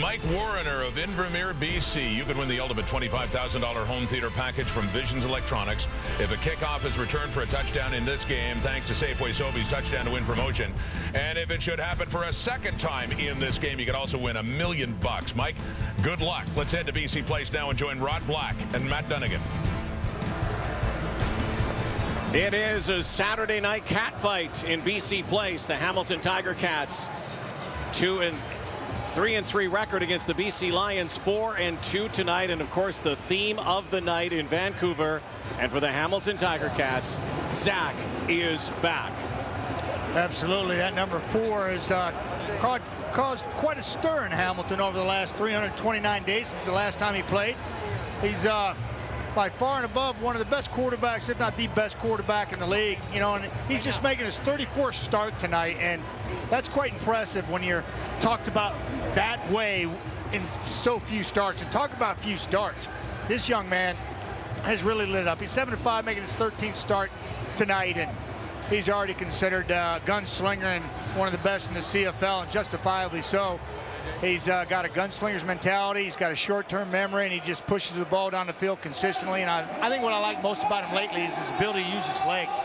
Mike Warrener of Invermere, BC. You could win the ultimate $25,000 home theater package from Visions Electronics if a kickoff is returned for a touchdown in this game, thanks to Safeway Sobeys touchdown to win promotion. And if it should happen for a second time in this game, you could also win $1 million. Mike, good luck. Let's head to BC Place now and join Rod Black and Matt Dunnigan. It is a Saturday night cat fight in BC Place. The Hamilton Tiger Cats 3-3 record against the BC Lions, 4-2 tonight. And of course the theme of the night in Vancouver, and for the Hamilton Tiger Cats, Zach is back. Absolutely. That number 4 has caused quite a stir in Hamilton over the last 329 days since the last time he played. He's by far and above one of the best quarterbacks, if not the best quarterback in the league, and he's just making his 34th start tonight, and that's quite impressive when you're talked about that way in so few starts. And talk about few starts. This young man has really lit it up. He's 7-5, making his 13th start tonight, and he's already considered a gunslinger and one of the best in the CFL, and justifiably so. He's got a gunslinger's mentality. He's got a short-term memory, and he just pushes the ball down the field consistently. And I think what I like most about him lately is his ability to use his legs.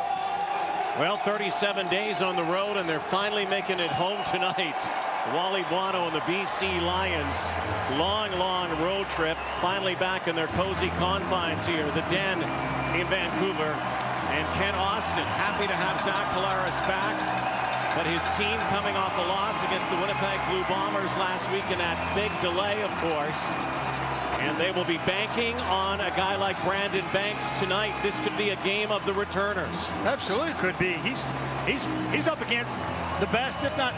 Well, 37 days on the road, and they're finally making it home tonight. Wally Buono and the BC Lions. Long road trip. Finally back in their cozy confines here. The Den in Vancouver. And Ken Austin happy to have Zach Collaros back. But his team coming off a loss against the Winnipeg Blue Bombers last week in that big delay, of course. And they will be banking on a guy like Brandon Banks tonight. This could be a game of the returners. Absolutely could be. He's up against the best, if not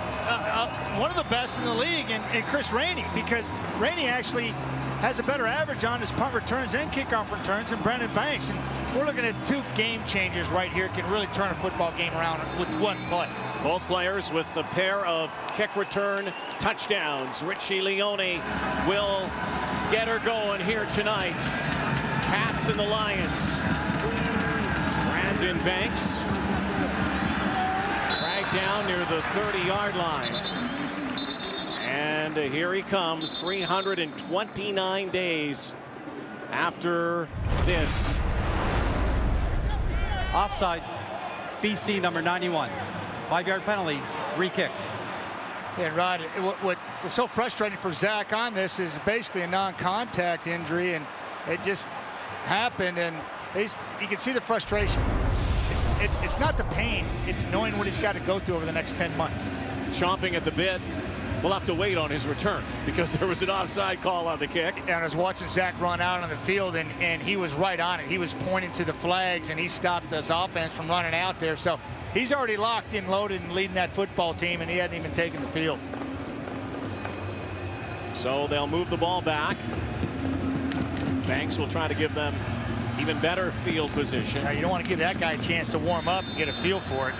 one of the best in the league, and Chris Rainey, because Rainey actually has a better average on his punt returns and kickoff returns than Brandon Banks. And we're looking at two game changers right here, can really turn a football game around with one play. Both players with a pair of kick return touchdowns. Richie Leone will get her going here tonight. Cats and the Lions. Brandon Banks dragged down near the 30-yard line. And here he comes, 329 days after this. Offside, BC number 91. 5-yard penalty, re-kick. Yeah, Rod, what was so frustrating for Zach on this is basically a non-contact injury, and it just happened, and you can see the frustration. It's not the pain, it's knowing what he's got to go through over the next 10 months. Chomping at the bit. We'll have to wait on his return because there was an offside call on the kick. And I was watching Zach run out on the field, and he was right on it. He was pointing to the flags, and he stopped his offense from running out there. So he's already locked in, loaded, and leading that football team, and he hadn't even taken the field. So they'll move the ball back. Banks will try to give them even better field position. Now, you don't want to give that guy a chance to warm up and get a feel for it.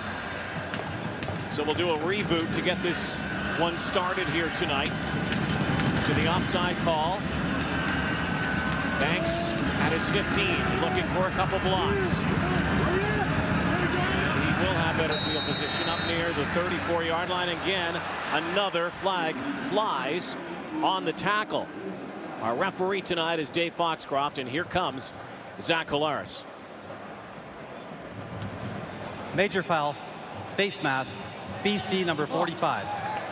So we'll do a reboot to get this one started here tonight. To the offside call. Banks at his 15, looking for a couple blocks. He will have better field position up near the 34-yard line. Again, another flag flies on the tackle. Our referee tonight is Dave Foxcroft, and here comes Zach Collaros. Major foul, face mask, BC number 45.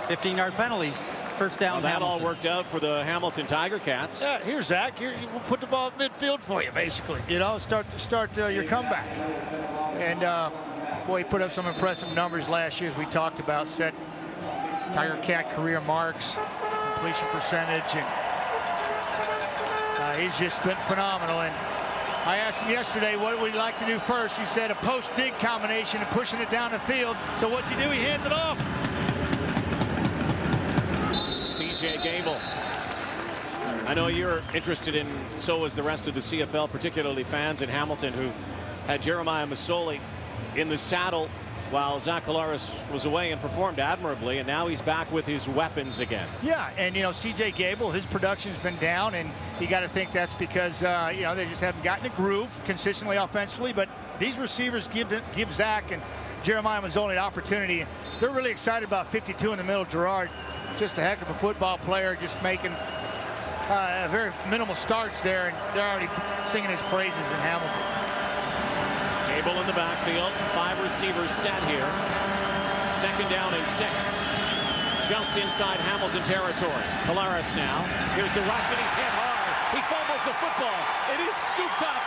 15-yard penalty, first down. Well, that all worked out for the Hamilton Tiger Cats. Yeah, here, Zach, we'll put the ball at midfield for you, basically. Start your comeback. And boy, he put up some impressive numbers last year, as we talked about. Set Tiger Cat career marks, completion percentage, and he's just been phenomenal. And I asked him yesterday what would he like to do first. He said a post-dig combination and pushing it down the field. So what's he do? He hands it off. C.J. Gable. I know you're interested in, so is the rest of the CFL, particularly fans in Hamilton who had Jeremiah Masoli in the saddle while Zach Collaros was away and performed admirably, and now he's back with his weapons again. Yeah, and C.J. Gable, his production's been down, and you got to think that's because they just haven't gotten a groove consistently offensively. But these receivers give Zach and Jeremiah Masoli an opportunity. They're really excited about 52 in the middle, Gerard. just a heck of a football player, just making very minimal starts there, and they're already singing his praises in Hamilton. Cable in the backfield. 5 receivers set here. 2nd down and 6. Just inside Hamilton territory. Collaros now. Here's the rush, and he's hit hard. He fumbles the football. It is scooped up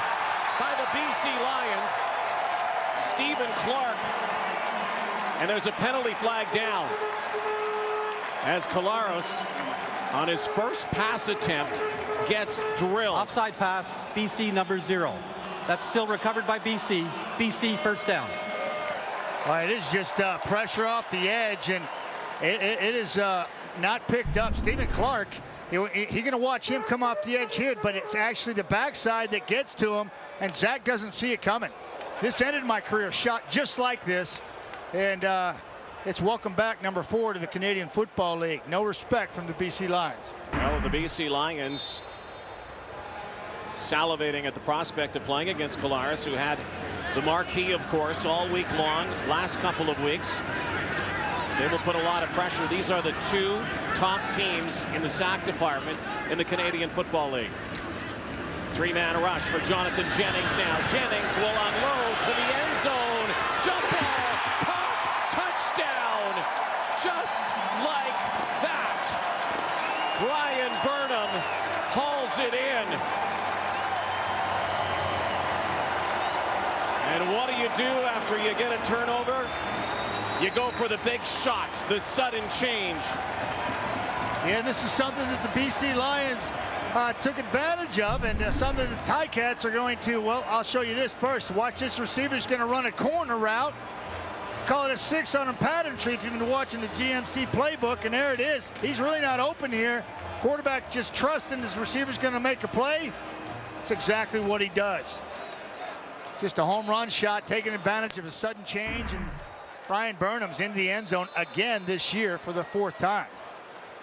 by the BC Lions. Stephen Clark. And there's a penalty flag down as Collaros, on his first pass attempt, gets drilled. Offside pass, BC number 0. That's still recovered by BC. BC first down. Well, it is just pressure off the edge, and it is not picked up. Stephen Clark, you're going to watch him come off the edge here, but it's actually the backside that gets to him, and Zach doesn't see it coming. This ended my career shot just like this, and it's welcome back number 4 to the Canadian Football League. No respect from the BC Lions. Well, the BC Lions salivating at the prospect of playing against Collaros, who had the marquee, of course, all week long, last couple of weeks. They will put a lot of pressure. These are the 2 top teams in the sack department in the Canadian Football League. 3-man rush for Jonathan Jennings now. Jennings will unload to the end zone. Jump ball, caught, touchdown. Just like that. Brian Burnham hauls it in. And what do you do after you get a turnover? You go for the big shot, the sudden change. Yeah, this is something that the BC Lions took advantage of, and something the Ticats are going to, well, I'll show you this first. Watch, this receiver's going to run a corner route. Call it a 6 on a pattern tree if you've been watching the GMC playbook, and there it is. He's really not open here. Quarterback just trusting his receiver's going to make a play. That's exactly what he does. Just a home run shot, taking advantage of a sudden change, and Brian Burnham's into the end zone again this year for the 4th time.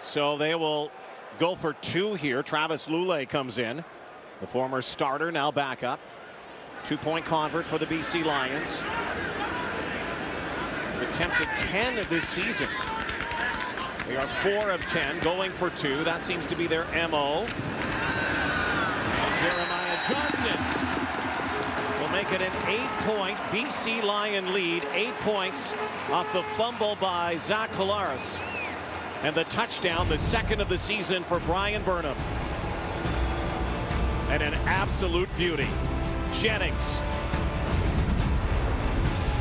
So they will go for 2 here. Travis Lulay comes in, the former starter, now backup. 2-point convert for the BC Lions. They've attempted 10 of this season. They are 4 of 10, going for 2. That seems to be their MO. And Jeremiah Johnson will make it an 8-point BC Lion lead. 8 points off the fumble by Zach Collaros. And the touchdown, the 2nd of the season for Brian Burnham. And an absolute beauty. Jennings.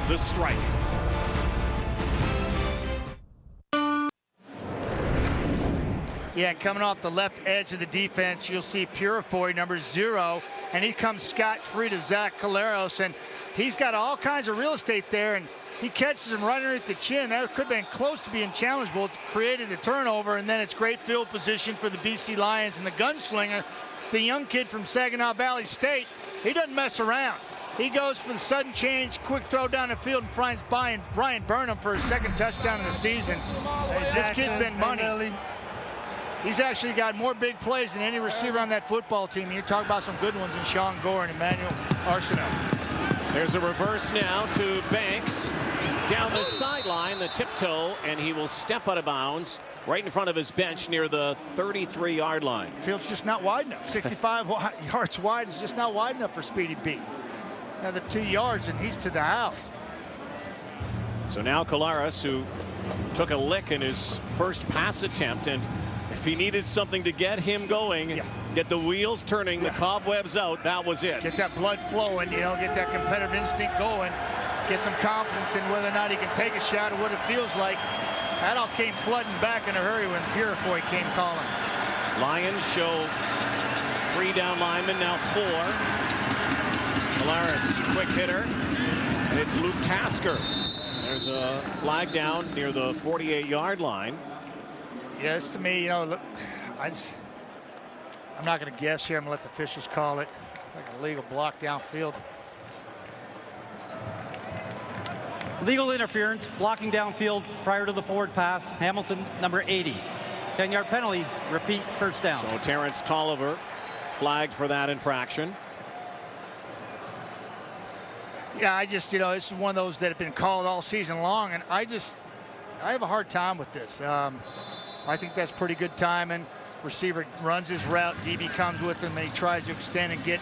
The strike. Yeah, coming off the left edge of the defense, you'll see Purifoy, number 0, and he comes scot-free to Zach Collaros, and he's got all kinds of real estate there, and he catches him right underneath the chin. That could have been close to being challengeable. It created a turnover, and then it's great field position for the BC Lions, and the gunslinger, the young kid from Saginaw Valley State, he doesn't mess around. He goes for the sudden change, quick throw down the field, and finds Brian Burnham for his 2nd touchdown of the season. This kid's been money. He's actually got more big plays than any receiver on that football team. You talk about some good ones in Sean Gore and Emmanuel Arsenault. There's a reverse now to Banks. Down the sideline, the tiptoe, and he will step out of bounds right in front of his bench near the 33-yard line. Field's just not wide enough. 65 yards wide is just not wide enough for Speedy B. Another 2 yards, and he's to the house. So now Collaros, who took a lick in his first pass attempt, and if he needed something to get him going, get the wheels turning, the cobwebs out, that was it. Get that blood flowing, you know, get that competitive instinct going, get some confidence in whether or not he can take a shot or what it feels like. That all came flooding back in a hurry when Purifoy came calling. Lions show 3 down linemen, now 4. Collaros, quick hitter, and it's Luke Tasker. There's a flag down near the 48-yard line. Yes, to me, you know, look, I'm not going to guess here. I'm going to let the officials call it. Like a legal block downfield. Legal interference, blocking downfield prior to the forward pass. Hamilton, number 80. 10-yard penalty, repeat, first down. So Terrence Tolliver flagged for that infraction. Yeah, I just, you know, this is one of those that have been called all season long, and I have a hard time with this. I think that's pretty good timing. Receiver runs his route, DB comes with him, and he tries to extend and get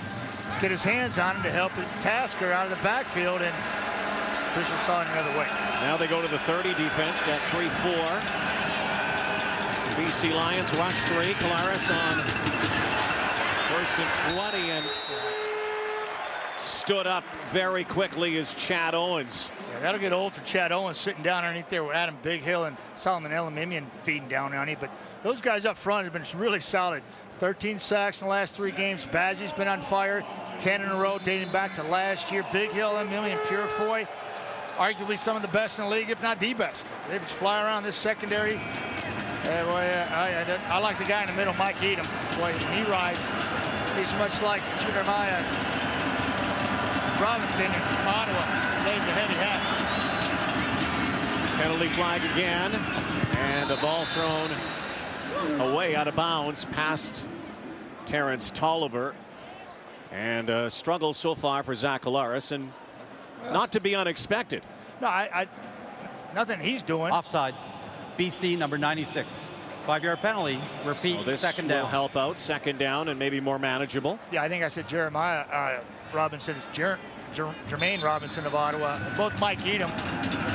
his hands on him to help Tasker out of the backfield, and official saw it another way. Now they go to the 30 defense, that 3-4. BC Lions rush 3. Collaros on 1st and 20, and stood up very quickly is Chad Owens. Yeah, that'll get old for Chad Owens sitting down underneath there with Adam Bighill and Solomon Elimimian feeding down on him. But those guys up front have been really solid. 13 sacks in the last 3 games. Bazzi's been on fire, 10 in a row dating back to last year. Bighill, Elimimian, Purifoy, arguably some of the best in the league, if not the best. They just fly around this secondary. I like the guy in the middle, Mike Edom. Boy, when he rides, he's much like Jeremiah Robinson in Ottawa. Plays a heavy hat. Penalty flag again, and a ball thrown away out of bounds past Terrence Tolliver, and a struggle so far for Zach Collaros, and not to be unexpected. No, nothing he's doing. Offside. BC number 96. 5-yard penalty. Repeat. So this second will down. help out. Second down and maybe more manageable. Yeah, I think I said Jeremiah Robinson. It's Jermaine Robinson of Ottawa. Both Mike Edom,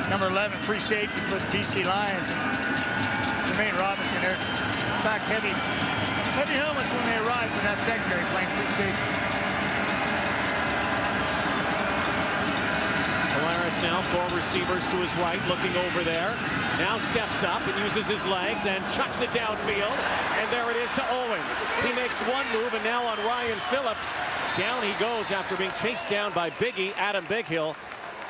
number 11, free safety for the BC Lions. And Jermaine Robinson there. In fact, heavy helmets when they arrived in that secondary playing free safety. Collaros now 4 receivers to his right, looking over there. Now steps up and uses his legs and chucks it downfield. And there it is to Owens. He makes one move, and now on Ryan Phillips. Down he goes after being chased down by Biggie, Adam Bighill.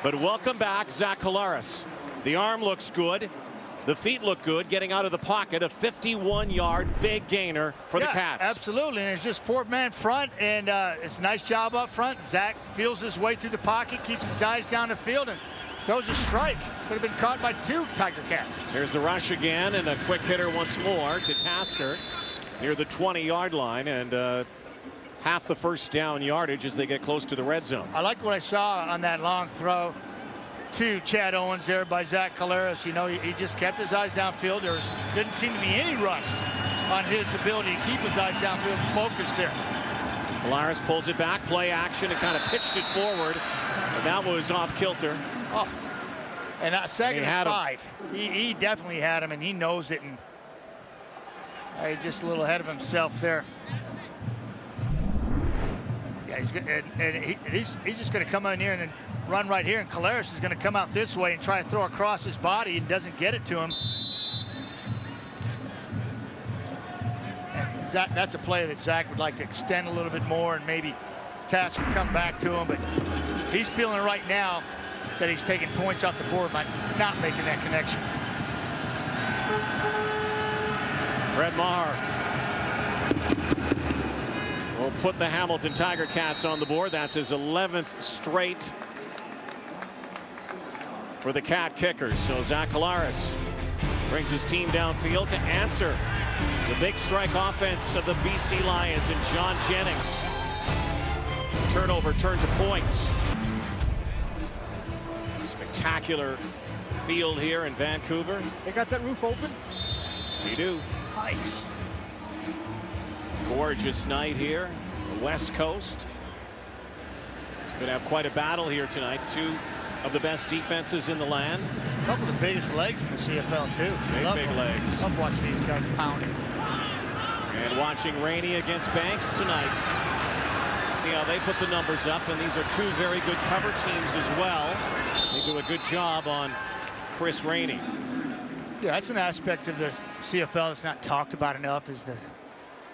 But welcome back, Zach Collaros. The arm looks good. The feet look good, getting out of the pocket. A 51-yard big gainer for the Cats. Absolutely, and it's just 4-man front, and it's a nice job up front. Zach feels his way through the pocket, keeps his eyes down the field, and throws a strike. Could have been caught by 2 Tiger Cats. Here's the rush again, and a quick hitter once more to Tasker near the 20-yard line, and half the first down yardage as they get close to the red zone. I like what I saw on that long throw to Chad Owens there by Zach Collaros. You know, he just kept his eyes downfield. There didn't seem to be any rust on his ability to keep his eyes downfield focused there. Collaros pulls it back, play action, and kind of pitched it forward. And that was off kilter. Oh, and that second and 5. He definitely had him, and he knows it. And just a little ahead of himself there. Yeah, he's good, and he's just going to come in here and run right here, and Collaros is going to come out this way and try to throw across his body and doesn't get it to him. And Zach, that's a play that Zach would like to extend a little bit more, and maybe Tasker come back to him, but he's feeling right now that he's taking points off the board by not making that connection. Brett Maher will put the Hamilton Tiger Cats on the board. That's his 11th straight for the Cat Kickers. So Zach Collaros brings his team downfield to answer the big strike offense of the BC Lions, and John Jennings. Turnover turned to points. Spectacular field here in Vancouver. They got that roof open? You do. Nice. Gorgeous night here, the West Coast. Gonna have quite a battle here tonight. 2 of the best defenses in the land. A couple of the biggest legs in the CFL too. Big legs. Love watching these guys pounding. And watching Rainey against Banks tonight. See how they put the numbers up, and these are 2 very good cover teams as well. They do a good job on Chris Rainey. Yeah, that's an aspect of the CFL that's not talked about enough, is the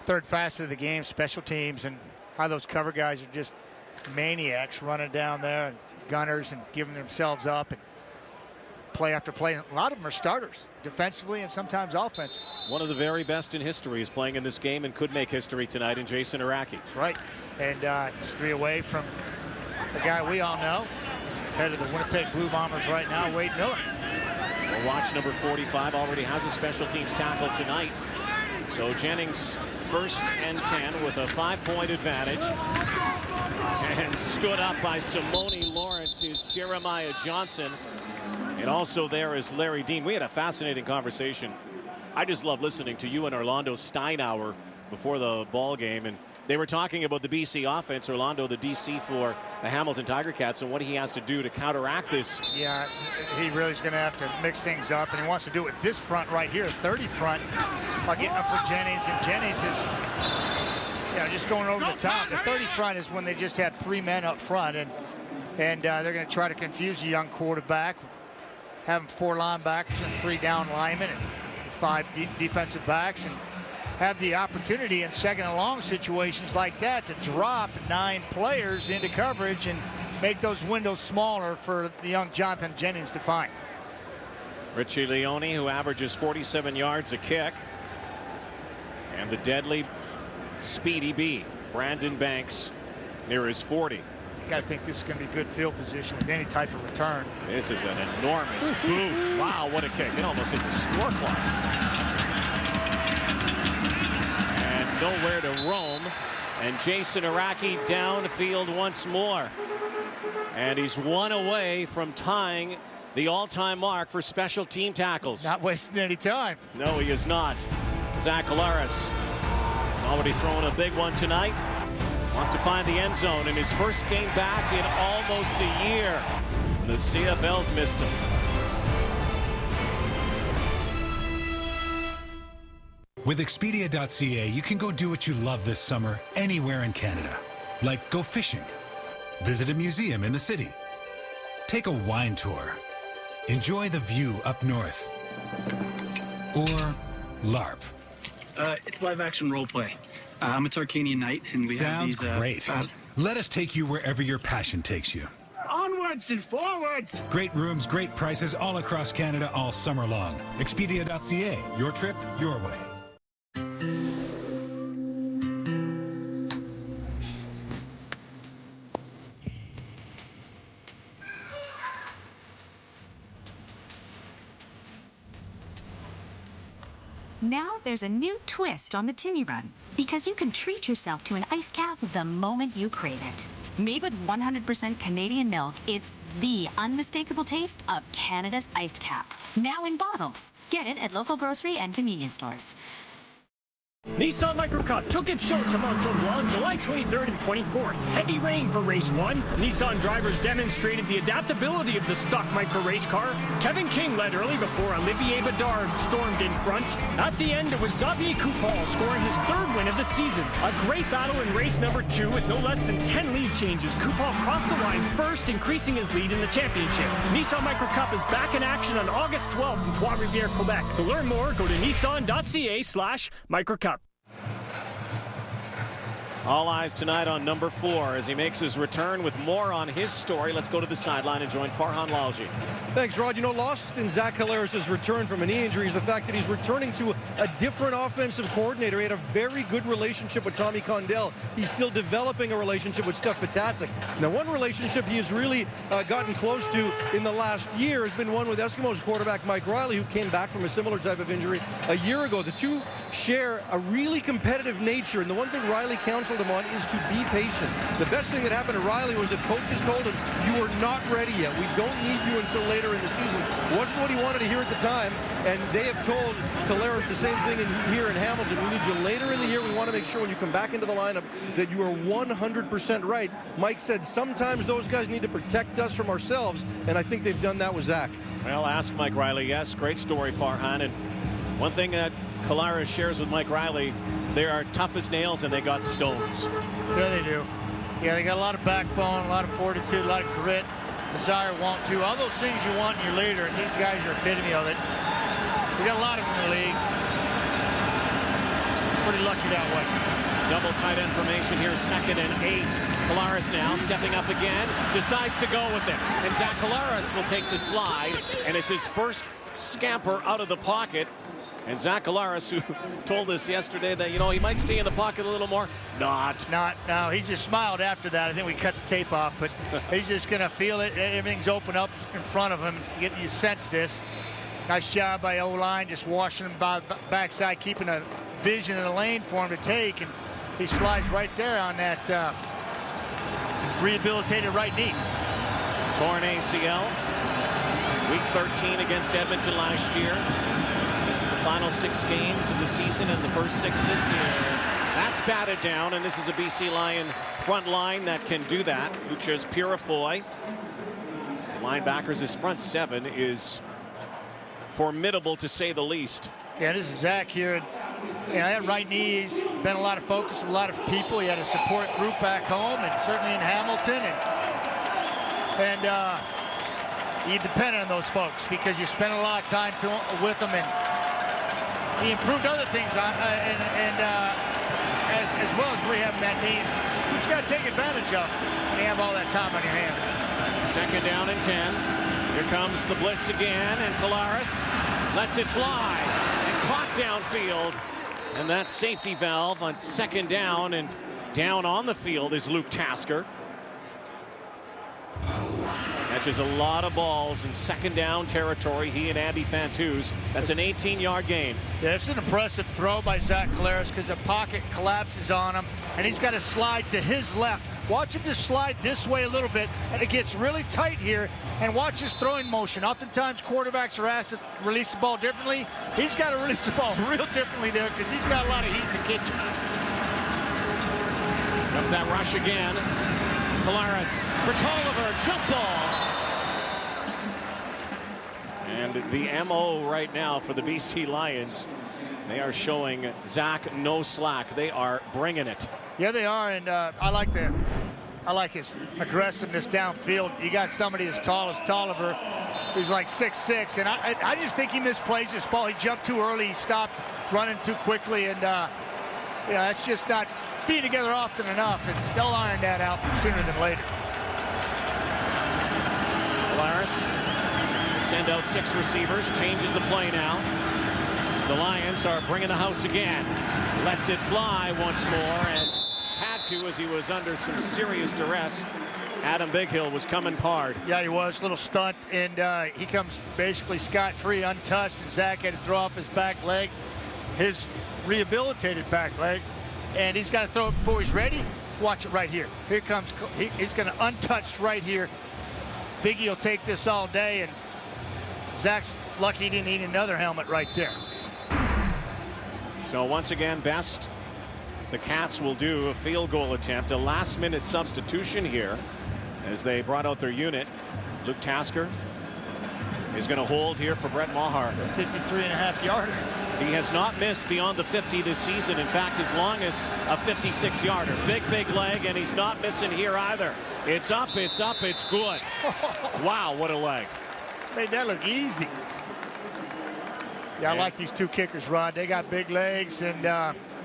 third facet of the game, special teams, and how those cover guys are just maniacs running down there and gunners and giving themselves up and play after play. A lot of them are starters defensively and sometimes offense. One of the very best in history is playing in this game and could make history tonight in Jason Araki. That's right. And just 3 away from the guy we all know, head of the Winnipeg Blue Bombers right now, Wade Miller. We'll watch number 45 already has a special teams tackle tonight. So Jennings 1st and 10 with a 5-point advantage. And stood up by Simone Lawrence is Jeremiah Johnson. And also there is Larry Dean. We had a fascinating conversation I just love listening to you and Orlando Steinauer before the ball game, and they were talking about the BC offense, Orlando, the DC for the Hamilton Tiger Cats, and what he has to do to counteract this. Yeah, he really is going to have to mix things up, and he wants to do it with this front right here, 30 front, by getting up for Jennings, and Jennings is, you know, just going over the top. The 30 front is when they just have 3 men up front, and they're going to try to confuse the young quarterback, having 4 linebackers and 3 down linemen and 5 defensive backs, and have the opportunity in second and long situations like that to drop 9 players into coverage and make those windows smaller for the young Jonathan Jennings to find. Richie Leone, who averages 47 yards a kick, and the deadly Speedy B, Brandon Banks, near his 40. You got to think this is going to be good field position with any type of return. This is an enormous boot. Wow, what a kick. It almost hit the score clock. Nowhere to roam, and Jason Araki downfield once more, and he's 1 away from tying the all-time mark for special team tackles. Not wasting any time. No, he is not. Zach Collaros has already thrown a big one tonight. Wants to find the end zone in his first game back in almost a year. The CFL's missed him. With Expedia.ca, you can go do what you love this summer anywhere in Canada. Like go fishing, visit a museum in the city, take a wine tour, enjoy the view up north, or LARP. It's live action role play. I'm a Tarkanian knight, and we Sounds have these. great. Let us take you wherever your passion takes you. Onwards and forwards! Great rooms, great prices all across Canada all summer long. Expedia.ca, your trip, your way. Now there's a new twist on the Tinny Run, because you can treat yourself to an iced cap the moment you crave it. Made with 100% Canadian milk, it's the unmistakable taste of Canada's iced cap. Now in bottles. Get it at local grocery and convenience stores. Nissan Micro Cup took its show to Mont Tremblant July 23rd and 24th. Heavy rain for race 1. Nissan drivers demonstrated the adaptability of the stock micro race car. Kevin King led early before Olivier Bedard stormed in front. At the end, it was Xavier Coupal scoring his 3rd win of the season. A great battle in race number 2 with no less than 10 lead changes. Coupal crossed the line first, increasing his lead in the championship. Nissan Micro Cup is back in action on August 12th in Trois-Rivières, Quebec. To learn more, go to nissan.ca/microcup. All eyes tonight on number 4 as he makes his return with more on his story. Let's go to the sideline and join Farhan Lalji. Thanks, Rod. You know, lost in Zach Collaros' return from a knee injury is the fact that he's returning to a different offensive coordinator. He had a very good relationship with Tommy Condell. He's still developing a relationship with Steph Potasic. Now, one relationship he has really gotten close to in the last year has been one with Eskimos quarterback Mike Riley, who came back from a similar type of injury a year ago. The two share a really competitive nature, and the one thing Riley counseled him on is to be patient. The best thing that happened to Riley was that coaches told him, you are not ready yet. We don't need you until later in the season. Wasn't what he wanted to hear at the time, and they have told Collaros the same thing here in Hamilton. We need you later in the year. We want to make sure when you come back into the lineup that you are 100% right. Mike said sometimes those guys need to protect us from ourselves, and I think they've done that with Zach. Well, ask Mike Riley. Yes, great story, Farhan. And one thing that Collaros shares with Mike Riley, they are tough as nails and they got stones. Yeah, they do. Yeah, they got a lot of backbone, a lot of fortitude, a lot of grit, desire, want to. All those things you want in your leader, and these guys are epitome of it. We got a lot of them in the league. Pretty lucky that way. Double tight end formation here, 2nd and 8. Collaros now stepping up again, decides to go with it. And Zach Collaros will take the slide, and it's his first scamper out of the pocket. And Zach Collaros, who told us yesterday that, you know, he might stay in the pocket a little more. Not. No, he just smiled after that. I think we cut the tape off, but he's just going to feel it. Everything's open up in front of him. You sense this. Nice job by O-line, just washing him by the backside, keeping a vision in the lane for him to take. And he slides right there on that rehabilitated right knee. Torn ACL. Week 13 against Edmonton last year. Missed the final 6 games of the season and the first 6 this year. That's batted down, and this is a BC Lion front line that can do that. Lucas Purifoy. Linebackers' front 7 is formidable to say the least. Yeah, this is Zach here. That right knee, he's been a lot of focus, a lot of people. He had a support group back home and certainly in Hamilton. And you depend on those folks because you spend a lot of time with them. And he improved other things on, as well as rehabbing that knee, which you got to take advantage of when you have all that time on your hands. 2nd down and 10. Here comes the blitz again, and Collaros lets it fly and caught downfield. And that safety valve on 2nd down, and down on the field is Luke Tasker. Catches a lot of balls in 2nd down territory, he and Andy Fantuz. That's an 18-yard gain. Yeah, it's an impressive throw by Zach Collaros because the pocket collapses on him, and he's got to slide to his left. Watch him just slide this way a little bit, and it gets really tight here, and watch his throwing motion. Oftentimes, quarterbacks are asked to release the ball differently. He's got to release the ball real differently there because he's got a lot of heat in the kitchen. Comes that rush again. Collaros for Tolliver, jump ball. And the MO right now for the BC Lions, they are showing Zach no slack. They are bringing it. Yeah, they are, and I like his aggressiveness downfield. You got somebody as tall as Tolliver, who's like 6'6", and I just think he misplays this ball. He jumped too early. He stopped running too quickly, and that's just not being together often enough, and they'll iron that out sooner than later. Collaros will send out 6 receivers, changes the play now. The Lions are bringing the house again. Lets it fly once more, and had to as he was under some serious duress. Adam Bighill was coming hard. Yeah, he was. Little stunt, and he comes basically scot-free, untouched, and Zach had to throw off his back leg, his rehabilitated back leg, and he's got to throw it before he's ready. Watch it right here. Here comes, he's going to untouched right here. Biggie will take this all day, and Zach's lucky he didn't need another helmet right there. So once again, best the Cats will do a field goal attempt, a last-minute substitution here as they brought out their unit. Luke Tasker is going to hold here for Brett Maher. 53.5-yarder. He has not missed beyond the 50 this season. In fact, his longest a 56-yarder. Big leg, and he's not missing here either. It's up, it's good. Wow, what a leg. Made that look easy. Yeah, I like these 2 kickers, Rod. They got big legs, and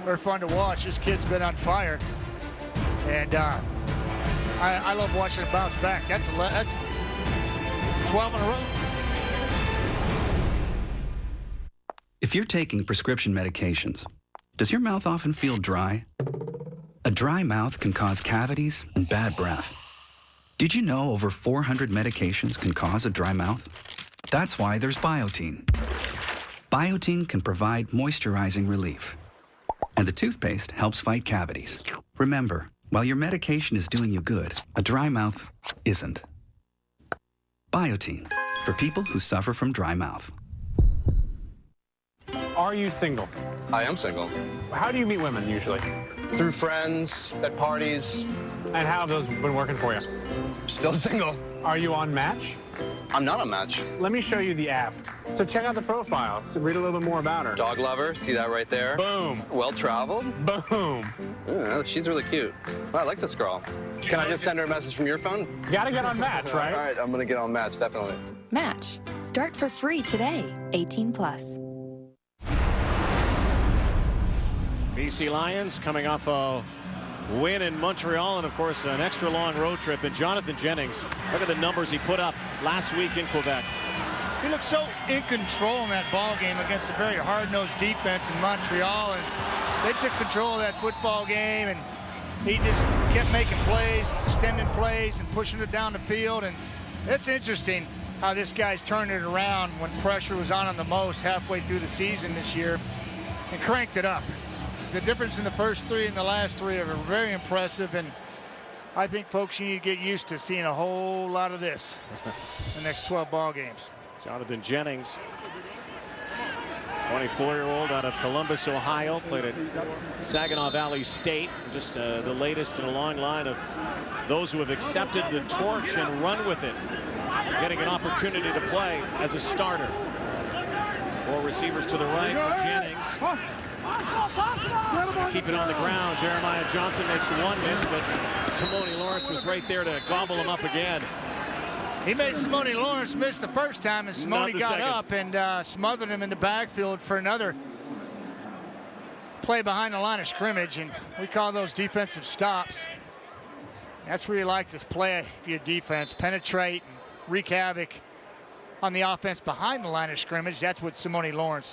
they're fun to watch. This kid's been on fire, and I love watching him bounce back. That's 12 in a row. If you're taking prescription medications, does your mouth often feel dry? A dry mouth can cause cavities and bad breath. Did you know over 400 medications can cause a dry mouth? That's why there's Biotene. Biotene can provide moisturizing relief. And the toothpaste helps fight cavities. Remember, while your medication is doing you good, a dry mouth isn't. Biotene, for people who suffer from dry mouth. Are you single? I am single. How do you meet women usually? Through friends, at parties. And how have those been working for you? Still single. Are you on Match? I'm not on Match. Let me show you the app. So check out the profile. So read a little bit more about her. Dog lover. See that right there? Boom. Well-traveled. Boom. Ooh, she's really cute. I like this girl. Can I just send her a message from your phone? You gotta get on Match, right? All right, I'm gonna get on Match, definitely. Match. Start for free today. 18+. BC Lions coming off a win in Montreal, and of course an extra long road trip. And Jonathan Jennings, look at the numbers he put up last week in Quebec. He looked so in control in that ball game against a very hard-nosed defense in Montreal, and they took control of that football game, and he just kept making plays, extending plays, and pushing it down the field. And it's interesting how this guy's turned it around when pressure was on him the most halfway through the season this year, and cranked it up. The difference in the first 3 and the last 3 are very impressive, and I think, folks, you need to get used to seeing a whole lot of this in the next 12 ball games. Jonathan Jennings 24-year-old out of Columbus, Ohio, played at Saginaw Valley State. Just the latest in a long line of those who have accepted the torch and run with it, getting an opportunity to play as a starter. 4 receivers to the right for Jennings. Keep it on the ground. Jeremiah Johnson makes one miss, but Simone Lawrence was right there to gobble him up again. He made Simone Lawrence miss the first time, and Simone got second. up and smothered him in the backfield for another play behind the line of scrimmage, and we call those defensive stops. That's where you like to play for your defense, penetrate, and wreak havoc on the offense behind the line of scrimmage. That's what Simone Lawrence